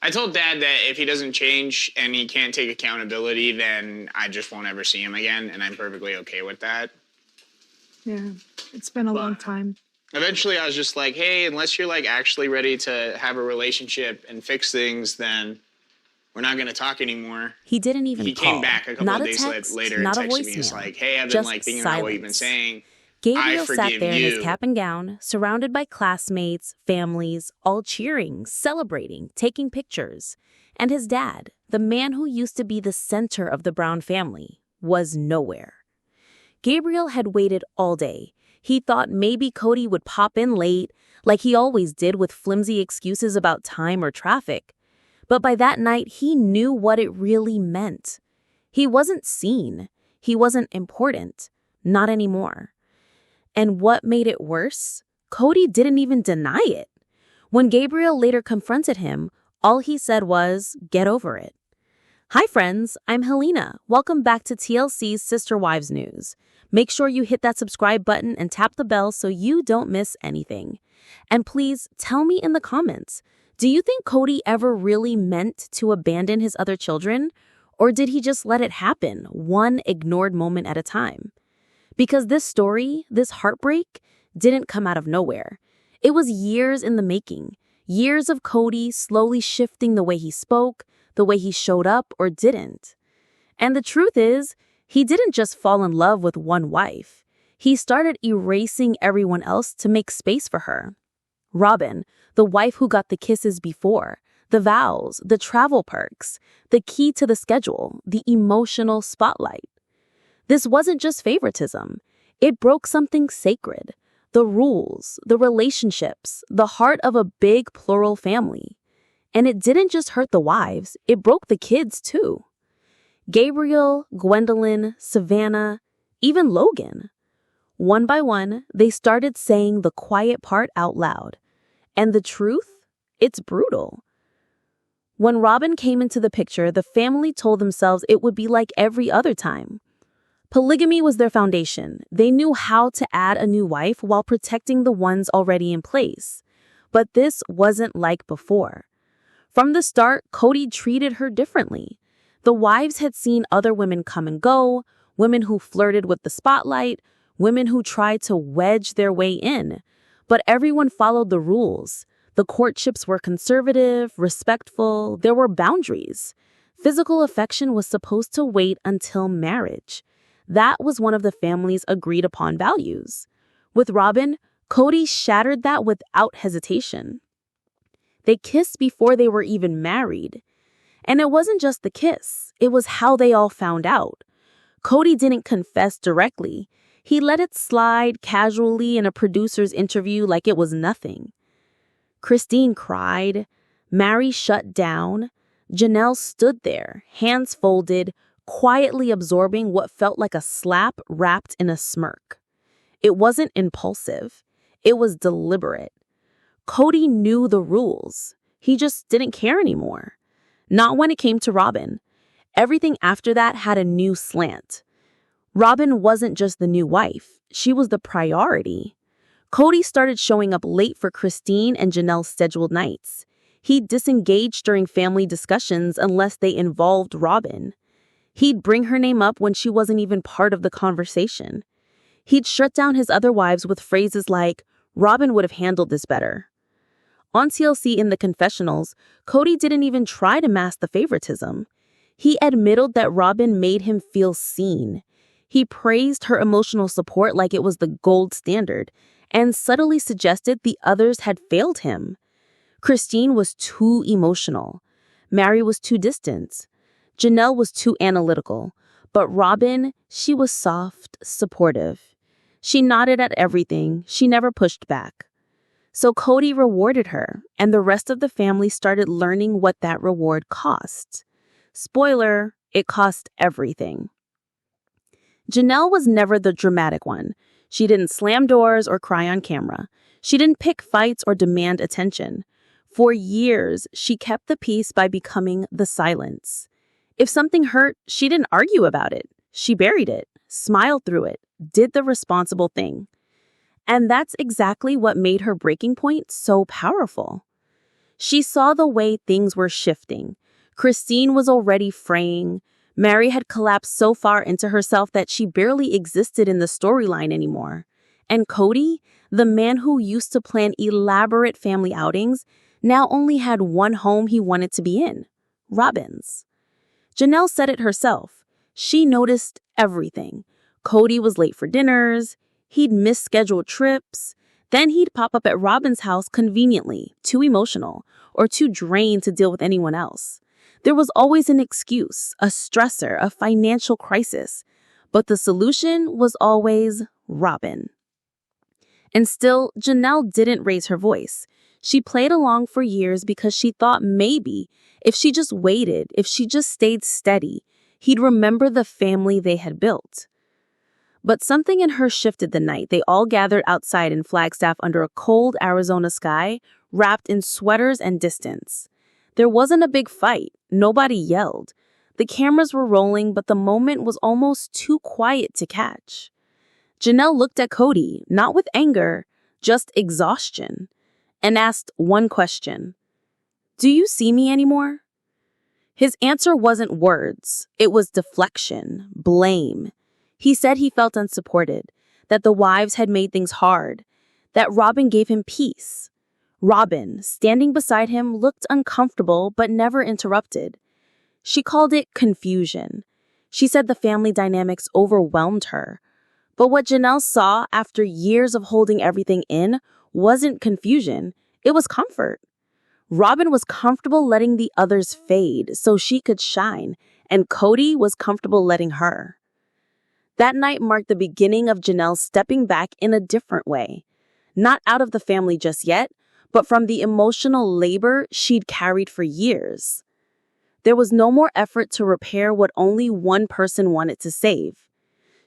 I told Dad that if he doesn't change and he can't take accountability, then I just won't ever see him again, and I'm perfectly okay with that. Yeah, it's been a long time. Eventually, I was just like, hey, unless you're like actually ready to have a relationship and fix things, then we're not going to talk anymore. He didn't even He call. came back a couple Not of a days text, later and not a texted me. He's voicemail. like, hey, I've been Just like thinking silence. about what you've been saying. Gabriel I sat forgive there in his you. cap and gown, surrounded by classmates, families, all cheering, celebrating, taking pictures. And his dad, the man who used to be the center of the Brown family, was nowhere. Gabriel had waited all day. He thought maybe Kody would pop in late, like he always did with flimsy excuses about time or traffic. But by that night, he knew what it really meant. He wasn't seen. He wasn't important. Not anymore. And what made it worse? Kody didn't even deny it. When Gabriel later confronted him, all he said was, "Get over it." Hi friends, I'm Helena. Welcome back to TLC's Sister Wives News. Make sure you hit that subscribe button and tap the bell so you don't miss anything. And please tell me in the comments, do you think Kody ever really meant to abandon his other children? Or did he just let it happen, one ignored moment at a time? Because this story, this heartbreak, didn't come out of nowhere. It was years in the making. Years of Kody slowly shifting the way he spoke, the way he showed up or didn't. And the truth is, he didn't just fall in love with one wife. He started erasing everyone else to make space for her. Robyn, the wife who got the kisses before, the vows, the travel perks, the key to the schedule, the emotional spotlight. This wasn't just favoritism. It broke something sacred. The rules, the relationships, the heart of a big plural family. And it didn't just hurt the wives, it broke the kids too. Gabriel, Gwendlyn, Savannah, even Logan. One by one, they started saying the quiet part out loud. And the truth? It's brutal. When Robyn came into the picture, the family told themselves it would be like every other time. Polygamy was their foundation. They knew how to add a new wife while protecting the ones already in place. But this wasn't like before. From the start, Kody treated her differently. The wives had seen other women come and go, women who flirted with the spotlight, women who tried to wedge their way in. But everyone followed the rules. The courtships were conservative, respectful, there were boundaries. Physical affection was supposed to wait until marriage. That was one of the family's agreed upon values. With Robyn, Kody shattered that without hesitation. They kissed before they were even married. And it wasn't just the kiss, it was how they all found out. Kody didn't confess directly. He let it slide casually in a producer's interview like it was nothing. Christine cried. Mary shut down. Janelle stood there, hands folded, quietly absorbing what felt like a slap wrapped in a smirk. It wasn't impulsive. It was deliberate. Kody knew the rules. He just didn't care anymore. Not when it came to Robyn. Everything after that had a new slant. Robyn wasn't just the new wife. She was the priority. Kody started showing up late for Christine and Janelle's scheduled nights. He disengaged during family discussions unless they involved Robyn. He'd bring her name up when she wasn't even part of the conversation. He'd shut down his other wives with phrases like, "Robyn would have handled this better." On TLC in the confessionals, Kody didn't even try to mask the favoritism. He admitted that Robyn made him feel seen. He praised her emotional support like it was the gold standard, and subtly suggested the others had failed him. Christine was too emotional. Mary was too distant. Janelle was too analytical. But Robyn, she was soft, supportive. She nodded at everything. She never pushed back. So Kody rewarded her, and the rest of the family started learning what that reward cost. Spoiler, it cost everything. Janelle was never the dramatic one. She didn't slam doors or cry on camera. She didn't pick fights or demand attention. For years, she kept the peace by becoming the silence. If something hurt, she didn't argue about it. She buried it, smiled through it, did the responsible thing. And that's exactly what made her breaking point so powerful. She saw the way things were shifting. Christine was already fraying. Mary had collapsed so far into herself that she barely existed in the storyline anymore. And Kody, the man who used to plan elaborate family outings, now only had one home he wanted to be in, Robyn's. Janelle said it herself. She noticed everything. Kody was late for dinners. He'd miss scheduled trips. Then he'd pop up at Robyn's house conveniently, too emotional, or too drained to deal with anyone else. There was always an excuse, a stressor, a financial crisis. But the solution was always Robyn. And still, Janelle didn't raise her voice. She played along for years because she thought maybe, if she just waited, if she just stayed steady, he'd remember the family they had built. But something in her shifted the night they all gathered outside in Flagstaff under a cold Arizona sky, wrapped in sweaters and distance. There wasn't a big fight. Nobody yelled. The cameras were rolling, but the moment was almost too quiet to catch. Janelle looked at Kody, not with anger, just exhaustion, and asked one question. "Do you see me anymore?" His answer wasn't words. It was deflection, blame. He said he felt unsupported, that the wives had made things hard, that Robyn gave him peace. Robyn, standing beside him, looked uncomfortable but never interrupted. She called it confusion. She said the family dynamics overwhelmed her. But what Janelle saw after years of holding everything in wasn't confusion, it was comfort. Robyn was comfortable letting the others fade so she could shine, and Kody was comfortable letting her. That night marked the beginning of Janelle stepping back in a different way. Not out of the family just yet, but from the emotional labor she'd carried for years. There was no more effort to repair what only one person wanted to save.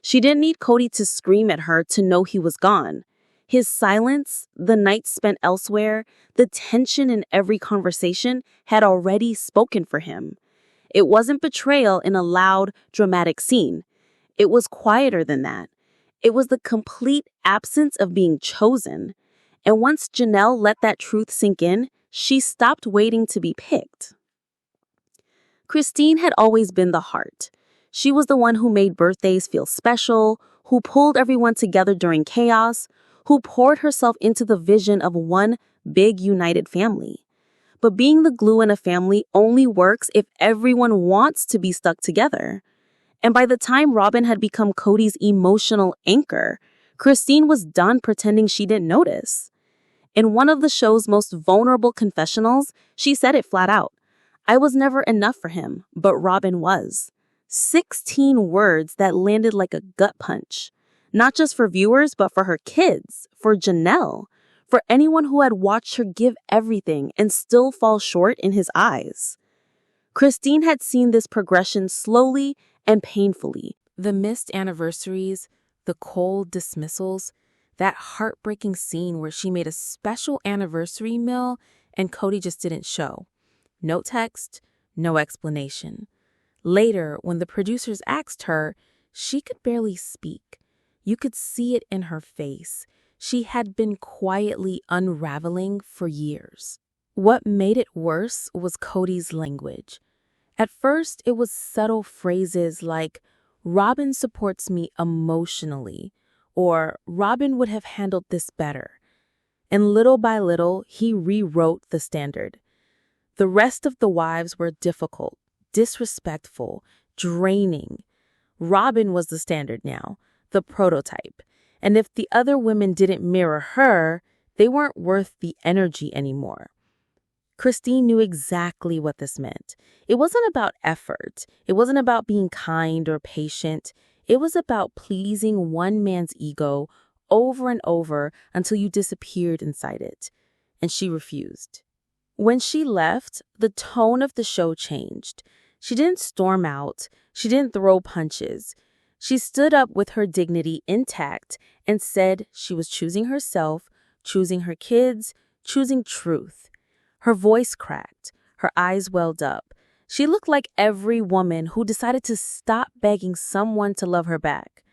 She didn't need Kody to scream at her to know he was gone. His silence, the nights spent elsewhere, the tension in every conversation had already spoken for him. It wasn't betrayal in a loud, dramatic scene. It was quieter than that. It was the complete absence of being chosen. And once Janelle let that truth sink in, she stopped waiting to be picked. Christine had always been the heart. She was the one who made birthdays feel special, who pulled everyone together during chaos, who poured herself into the vision of one big united family. But being the glue in a family only works if everyone wants to be stuck together. And by the time Robyn had become Kody's emotional anchor, Christine was done pretending she didn't notice. In one of the show's most vulnerable confessionals, she said it flat out. I was never enough for him, but Robyn was. 16 words that landed like a gut punch. Not just for viewers, but for her kids, for Janelle, for anyone who had watched her give everything and still fall short in his eyes. Christine had seen this progression slowly and painfully. The missed anniversaries, the cold dismissals, that heartbreaking scene where she made a special anniversary meal and Kody just didn't show. No text, no explanation. Later, when the producers asked her, she could barely speak. You could see it in her face. She had been quietly unraveling for years. What made it worse was Kody's language. At first, it was subtle phrases like, Robyn supports me emotionally, or Robyn would have handled this better. And little by little, he rewrote the standard. The rest of the wives were difficult, disrespectful, draining. Robyn was the standard now, the prototype. And if the other women didn't mirror her, they weren't worth the energy anymore. Christine knew exactly what this meant. It wasn't about effort. It wasn't about being kind or patient. It was about pleasing one man's ego over and over until you disappeared inside it. And she refused. When she left, the tone of the show changed. She didn't storm out. She didn't throw punches. She stood up with her dignity intact and said she was choosing herself, choosing her kids, choosing truth. Her voice cracked. Her eyes welled up. She looked like every woman who decided to stop begging someone to love her back.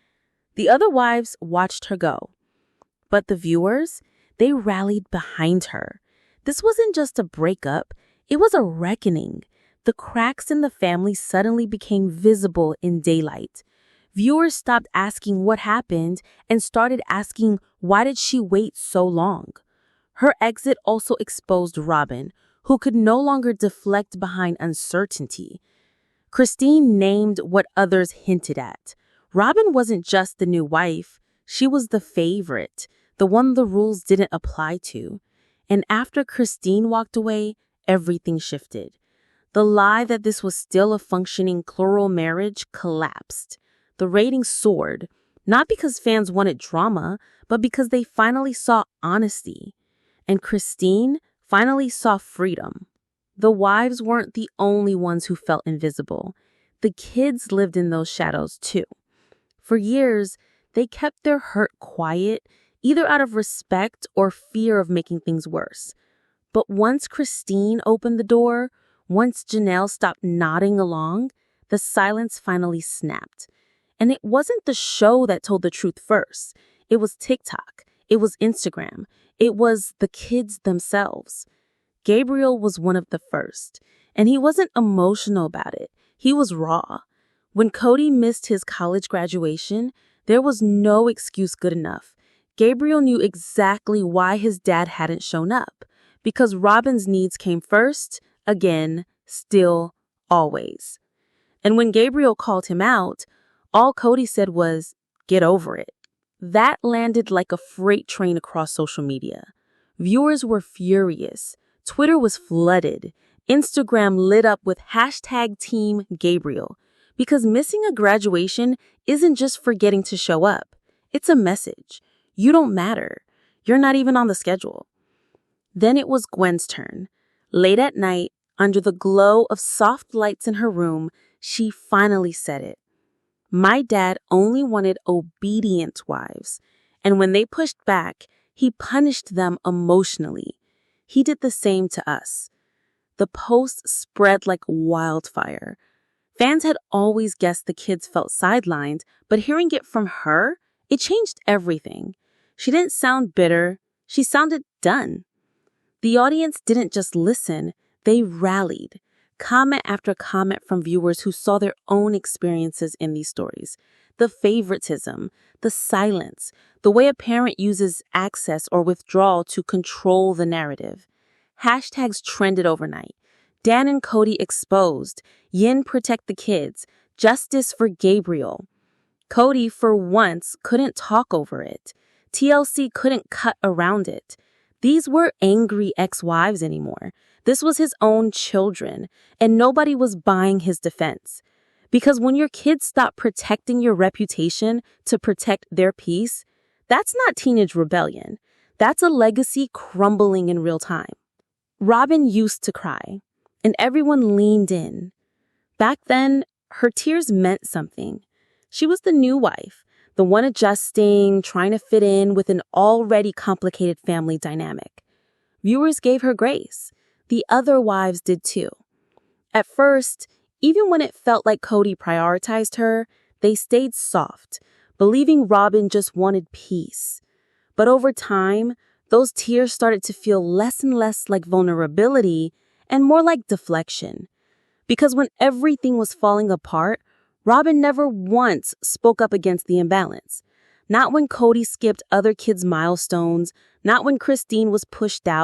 The other wives watched her go. But the viewers, they rallied behind her. This wasn't just a breakup, it was a reckoning. The cracks in the family suddenly became visible in daylight. Viewers stopped asking what happened and started asking, why did she wait so long? Her exit also exposed Robyn, who could no longer deflect behind uncertainty. Christine named what others hinted at. Robyn wasn't just the new wife, she was the favorite, the one the rules didn't apply to. And after Christine walked away, everything shifted. The lie that this was still a functioning plural marriage collapsed. The ratings soared, not because fans wanted drama, but because they finally saw honesty. And Christine finally saw freedom. The wives weren't the only ones who felt invisible. The kids lived in those shadows too. For years, they kept their hurt quiet, either out of respect or fear of making things worse. But once Christine opened the door, once Janelle stopped nodding along, the silence finally snapped. And it wasn't the show that told the truth first. It was TikTok. It was Instagram. It was the kids themselves. Gabriel was one of the first, and he wasn't emotional about it. He was raw. When Kody missed his college graduation, there was no excuse good enough. Gabriel knew exactly why his dad hadn't shown up. Because Robyn's needs came first, again, still, always. And when Gabriel called him out, all Kody said was, "Get over it." That landed like a freight train across social media. Viewers were furious. Twitter was flooded. Instagram lit up with #TeamGabriel. Because missing a graduation isn't just forgetting to show up. It's a message. You don't matter. You're not even on the schedule. Then it was Gwen's turn. Late at night, under the glow of soft lights in her room, she finally said it. My dad only wanted obedient wives, and when they pushed back, he punished them emotionally. He did the same to us. The post spread like wildfire. Fans had always guessed the kids felt sidelined, but hearing it from her, it changed everything. She didn't sound bitter. She sounded done. The audience didn't just listen, they rallied. Comment after comment from viewers who saw their own experiences in these stories. The favoritism, the silence, the way a parent uses access or withdrawal to control the narrative. Hashtags trended overnight. Dan and Kody exposed. Yin protect the kids. Justice for Gabriel. Kody, for once, couldn't talk over it. TLC couldn't cut around it. These were angry ex-wives anymore. This was his own children, and nobody was buying his defense. Because when your kids stop protecting your reputation to protect their peace, that's not teenage rebellion. That's a legacy crumbling in real time. Robyn used to cry, and everyone leaned in. Back then, her tears meant something. She was the new wife, the one adjusting, trying to fit in with an already complicated family dynamic. Viewers gave her grace. The other wives did too. At first, even when it felt like Kody prioritized her, they stayed soft, believing Robyn just wanted peace. But over time, those tears started to feel less and less like vulnerability and more like deflection. Because when everything was falling apart, Robyn never once spoke up against the imbalance. Not when Kody skipped other kids' milestones, not when Christine was pushed out.